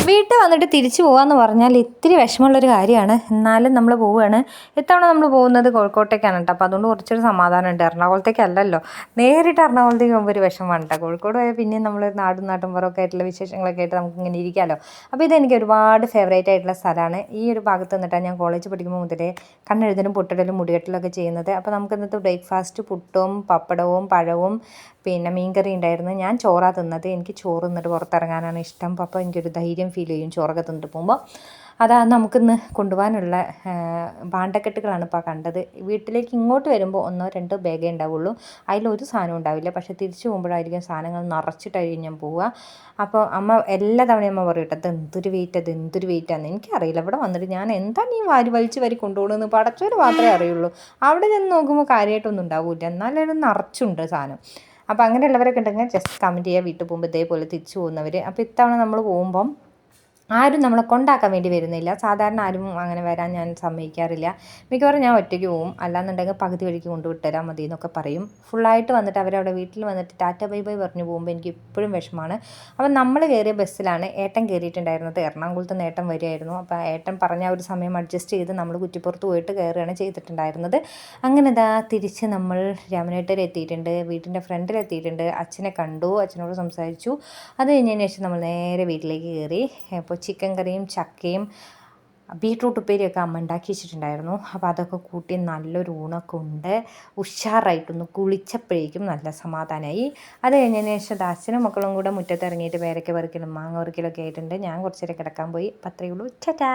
വീട്ടിൽ വന്നിട്ട് തിരിച്ചു പോകാമെന്ന് പറഞ്ഞാൽ ഇത്തിരി വിഷമമുള്ളൊരു കാര്യമാണ്. എന്നാലും നമ്മൾ പോവുകയാണ്. ഇത്തവണ നമ്മൾ പോകുന്നത് കോഴിക്കോട്ടേക്കാണ് കേട്ടോ. അപ്പോൾ അതുകൊണ്ട് കുറച്ചൊരു സമാധാനമുണ്ട്. എറണാകുളത്തേക്കല്ലല്ലോ, നേരിട്ട് എറണാകുളത്തേക്ക് പോകുമ്പോൾ ഒരു വിഷമമാണ് കേട്ടോ. കോഴിക്കോട് പോയാൽ പിന്നെയും നമ്മൾ നാട്ടുമ്പുറമൊക്കെ ആയിട്ടുള്ള വിശേഷങ്ങളൊക്കെ ആയിട്ട് നമുക്ക് ഇങ്ങനെ ഇരിക്കാമല്ലോ. അപ്പോൾ ഇതെനിക്ക് ഒരുപാട് ഫേവറേറ്റ് ആയിട്ടുള്ള സ്ഥലമാണ്. ഈ ഒരു ഭാഗത്ത് നിന്നിട്ടാണ് ഞാൻ കോളേജ് പഠിക്കുമ്പോൾ മുതലേ കണ്ണെഴുതലും പൊട്ടിടലും മുടികെട്ടലൊക്കെ ചെയ്യുന്നത്. അപ്പോൾ നമുക്ക് ഇന്നത്തെ ബ്രേക്ക്ഫാസ്റ്റ് പുട്ടും പപ്പടവും പഴവും പിന്നെ മീൻകറി ഉണ്ടായിരുന്നു. ഞാൻ ചോറാണ് തിന്നത്. എനിക്ക് ചോറ് തിന്നിട്ട് പുറത്തിറങ്ങാനാണ് ഇഷ്ടം. അപ്പോൾ എനിക്കൊരു ധൈര്യം ഫീൽ ചെയ്യും ചോറൊക്കെ തിന്നിട്ട് പോകുമ്പോൾ. അതാണ് നമുക്കിന്ന് കൊണ്ടുപോകാനുള്ള ഭാണ്ഡക്കെട്ടുകളാണ് ഇപ്പോൾ കണ്ടത്. വീട്ടിലേക്ക് ഇങ്ങോട്ട് വരുമ്പോൾ 1-2 ബാഗേ ഉണ്ടാവുള്ളൂ. അതിലൊരു സാധനം ഉണ്ടാവില്ല. പക്ഷേ തിരിച്ചു പോകുമ്പോഴായിരിക്കും സാധനങ്ങൾ നിറച്ചിട്ടായിരിക്കും ഞാൻ പോവുക. അപ്പോൾ അമ്മ എല്ലാ തവണയും അമ്മ പറയും കേട്ടോ, എന്തൊരു വെയിറ്റാന്ന്. എനിക്കറിയില്ല, ഇവിടെ വന്നിട്ട് ഞാൻ എന്താ നീ വലിച്ച് കൊണ്ടുപോകണമെന്ന് പടച്ചോര് മാത്രമേ അറിയുള്ളൂ. അവിടെ ചെന്ന് നോക്കുമ്പോൾ കാര്യമായിട്ടൊന്നും ഉണ്ടാവില്ല, എന്നാലും നിറച്ചുണ്ട് സാധനം. അപ്പോൾ അങ്ങനെയുള്ളവരൊക്കെ ഉണ്ടെങ്കിൽ ജസ്റ്റ് കമൻറ്റ് ചെയ്യുക, വീട്ടിൽ പോകുമ്പോൾ ഇതേപോലെ തിരിച്ചു പോകുന്നവർ. അപ്പോൾ ഇത്തവണ നമ്മൾ പോകുമ്പം ആരും നമ്മളെ കൊണ്ടാക്കാൻ വേണ്ടി വരുന്നില്ല. സാധാരണ ആരും അങ്ങനെ വരാൻ ഞാൻ സമ്മതിക്കാറില്ല. മിക്കവാറും ഞാൻ ഒറ്റയ്ക്ക് പോവും. അല്ലാന്നുണ്ടെങ്കിൽ പകുതി വഴിക്ക് കൊണ്ടുവിട്ടുതരാൻ മതി എന്നൊക്കെ പറയും. ഫുള്ളായിട്ട് വന്നിട്ട് അവരവിടെ വീട്ടിൽ വന്നിട്ട് ടാറ്റ ബൈ ബൈ പറഞ്ഞു പോകുമ്പോൾ എനിക്ക് ഇപ്പോഴും വിഷമമാണ്. അപ്പം നമ്മൾ കയറിയ ബസ്സിലാണ് ഏട്ടൻ കയറിയിട്ടുണ്ടായിരുന്നത്. എറണാകുളത്ത് നിന്ന് ഏട്ടൻ വരികയായിരുന്നു. അപ്പോൾ ഏട്ടൻ പറഞ്ഞ ഒരു സമയം അഡ്ജസ്റ്റ് ചെയ്ത് നമ്മൾ കുറ്റിപ്പുറത്ത് പോയിട്ട് കയറുകയാണ് ചെയ്തിട്ടുണ്ടായിരുന്നത്. അങ്ങനെ തിരിച്ച് നമ്മൾ രാമനേട്ടർ എത്തിയിട്ടുണ്ട്. വീട്ടിൻ്റെ ഫ്രണ്ടിലെത്തിയിട്ടുണ്ട്. അച്ഛനെ കണ്ടു, അച്ഛനോട് സംസാരിച്ചു. അത് കഴിഞ്ഞതിന് ശേഷം നമ്മൾ നേരെ വീട്ടിലേക്ക് കയറി. അപ്പോൾ ചിക്കൻ കറിയും ചക്കയും ബീട്രൂട്ട് ഉപ്പേരിയൊക്കെ അമ്മ ഉണ്ടാക്കി വെച്ചിട്ടുണ്ടായിരുന്നു. അപ്പോൾ അതൊക്കെ കൂട്ടി നല്ലൊരു ഊണൊക്കെ ഉണ്ട്. ഉഷാറായിട്ടൊന്ന് കുളിച്ചപ്പോഴേക്കും നല്ല സമാധാനമായി. അത് കഴിഞ്ഞതിന് ശേഷം അച്ഛനും മക്കളും കൂടെ മുറ്റത്ത് ഇറങ്ങിയിട്ട് പേരയ്ക്ക പറിക്കലും മാങ്ങ പറിക്കലൊക്കെ ആയിട്ടുണ്ട്. ഞാൻ കുറച്ച് നേരം കിടക്കാൻ പോയി. അപ്പോൾ അത്രയേ ഉള്ളൂ. ടാറ്റാ.